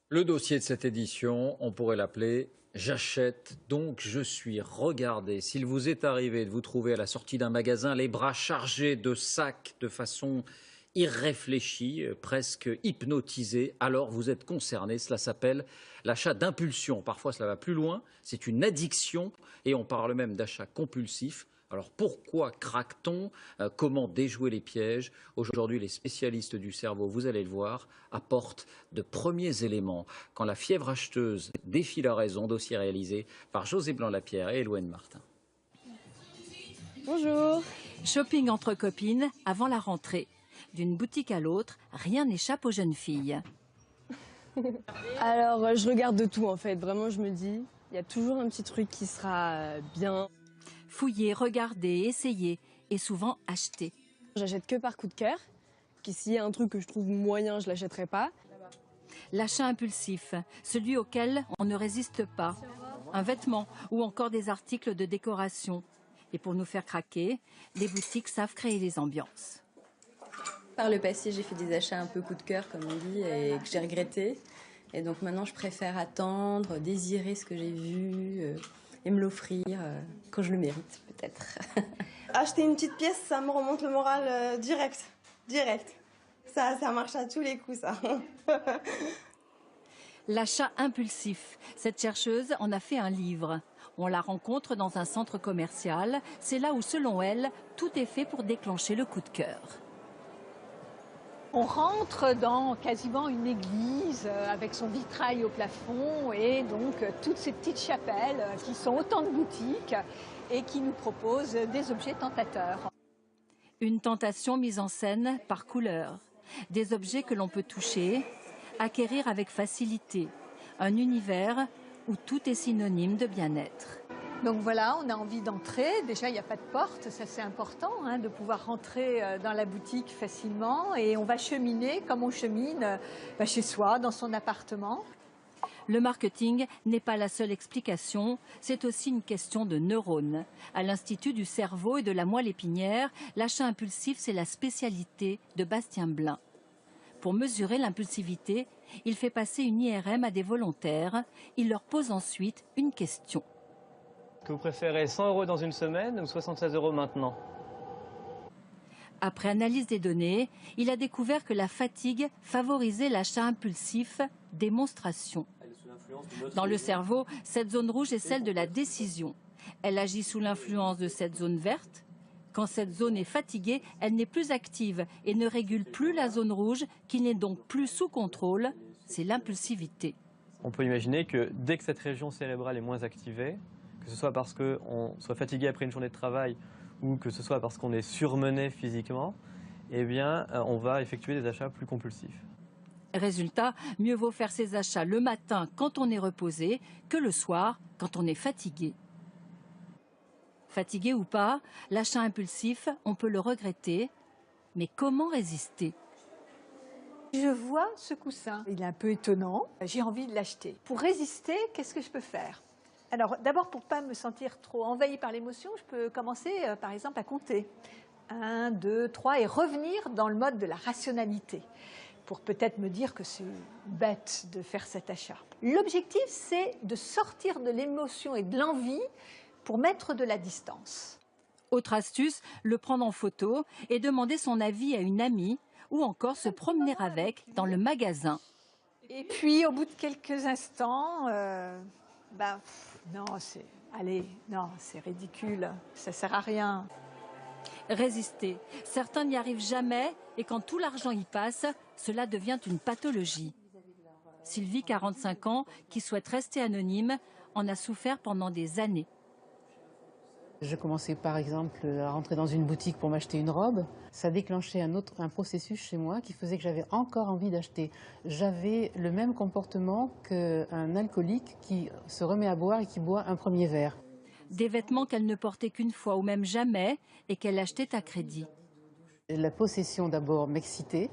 Le dossier de cette édition, on pourrait l'appeler « J'achète, donc je suis regardé ». S'il vous est arrivé de vous trouver à la sortie d'un magasin, les bras chargés de sacs de façon irréfléchie, presque hypnotisé, alors vous êtes concerné. Cela s'appelle l'achat d'impulsion. Parfois, cela va plus loin. C'est une addiction et on parle même d'achat compulsif. Alors pourquoi craque-t-on? Comment déjouer les pièges? Aujourd'hui, les spécialistes du cerveau, vous allez le voir, apportent de premiers éléments. Quand la fièvre acheteuse défie la raison, dossier réalisé par José Blanc-Lapierre et Eloane Martin. Bonjour. Shopping entre copines avant la rentrée. D'une boutique à l'autre, rien n'échappe aux jeunes filles. Alors, je regarde de tout en fait. Vraiment, je me dis, il y a toujours un petit truc qui sera bien. Fouiller, regarder, essayer et souvent acheter. J'achète que par coup de cœur. S'il y a un truc que je trouve moyen, je l'achèterai pas. L'achat impulsif, celui auquel on ne résiste pas. Un vêtement ou encore des articles de décoration. Et pour nous faire craquer, les boutiques savent créer les ambiances. Par le passé, j'ai fait des achats un peu coup de cœur, comme on dit, et que j'ai regretté. Et donc maintenant, je préfère attendre, désirer ce que j'ai vu et me l'offrir quand je le mérite, peut-être. Acheter une petite pièce, ça me remonte le moral direct. Ça marche à tous les coups, ça. L'achat impulsif. Cette chercheuse en a fait un livre. On la rencontre dans un centre commercial. C'est là où, selon elle, tout est fait pour déclencher le coup de cœur. On rentre dans quasiment une église avec son vitrail au plafond et donc toutes ces petites chapelles qui sont autant de boutiques et qui nous proposent des objets tentateurs. Une tentation mise en scène par couleur. Des objets que l'on peut toucher, acquérir avec facilité. Un univers où tout est synonyme de bien-être. Donc voilà, on a envie d'entrer. Déjà, il n'y a pas de porte, ça c'est important, de pouvoir rentrer dans la boutique facilement. Et on va cheminer comme on chemine chez soi, dans son appartement. Le marketing n'est pas la seule explication, c'est aussi une question de neurones. À l'Institut du cerveau et de la moelle épinière, l'achat impulsif, c'est la spécialité de Bastien Blin. Pour mesurer l'impulsivité, il fait passer une IRM à des volontaires. Il leur pose ensuite une question. Que vous préférez 100 € dans une semaine ou 76 € maintenant? Après analyse des données, il a découvert que la fatigue favorisait l'achat impulsif, démonstration. Dans le cerveau, cette zone rouge est celle de la décision. Elle agit sous l'influence de cette zone verte. Quand cette zone est fatiguée, elle n'est plus active et ne régule plus la zone rouge, qui n'est donc plus sous contrôle. C'est l'impulsivité. On peut imaginer que dès que cette région cérébrale est moins activée, que ce soit parce qu'on soit fatigué après une journée de travail ou que ce soit parce qu'on est surmené physiquement, eh bien, on va effectuer des achats plus compulsifs. Résultat, mieux vaut faire ses achats le matin quand on est reposé que le soir quand on est fatigué. Fatigué ou pas, l'achat impulsif, on peut le regretter, mais comment résister? Je vois ce coussin, il est un peu étonnant, j'ai envie de l'acheter. Pour résister, qu'est-ce que je peux faire? Alors d'abord, pour ne pas me sentir trop envahie par l'émotion, je peux commencer par exemple à compter. 1, 2, 3 et revenir dans le mode de la rationalité pour peut-être me dire que c'est bête de faire cet achat. L'objectif, c'est de sortir de l'émotion et de l'envie pour mettre de la distance. Autre astuce, le prendre en photo et demander son avis à une amie ou encore se promener avec dans le magasin. Et puis au bout de quelques instants, non, c'est ridicule, ça sert à rien. Résister. Certains n'y arrivent jamais et quand tout l'argent y passe, cela devient une pathologie. Sylvie, 45 ans, qui souhaite rester anonyme, en a souffert pendant des années. Je commençais par exemple à rentrer dans une boutique pour m'acheter une robe. Ça déclenchait un processus chez moi qui faisait que j'avais encore envie d'acheter. J'avais le même comportement qu'un alcoolique qui se remet à boire et qui boit un premier verre. Des vêtements qu'elle ne portait qu'une fois ou même jamais et qu'elle achetait à crédit. La possession d'abord m'excitait.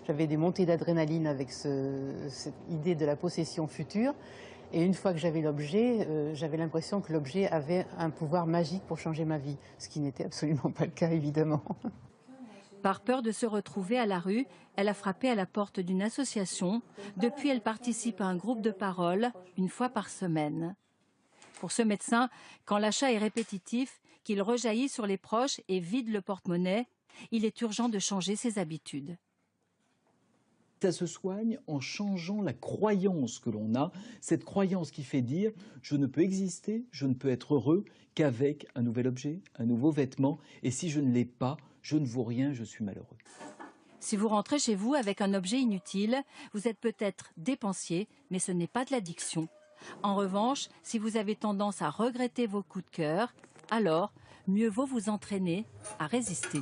J'avais des montées d'adrénaline avec cette idée de la possession future. Et une fois que j'avais l'objet, j'avais l'impression que l'objet avait un pouvoir magique pour changer ma vie, ce qui n'était absolument pas le cas, évidemment. Par peur de se retrouver à la rue, elle a frappé à la porte d'une association. Depuis, elle participe à un groupe de parole une fois par semaine. Pour ce médecin, quand l'achat est répétitif, qu'il rejaillit sur les proches et vide le porte-monnaie, il est urgent de changer ses habitudes. Ça se soigne en changeant la croyance que l'on a, cette croyance qui fait dire « je ne peux exister, je ne peux être heureux qu'avec un nouvel objet, un nouveau vêtement, et si je ne l'ai pas, je ne vaux rien, je suis malheureux ». Si vous rentrez chez vous avec un objet inutile, vous êtes peut-être dépensier, mais ce n'est pas de l'addiction. En revanche, si vous avez tendance à regretter vos coups de cœur, alors mieux vaut vous entraîner à résister.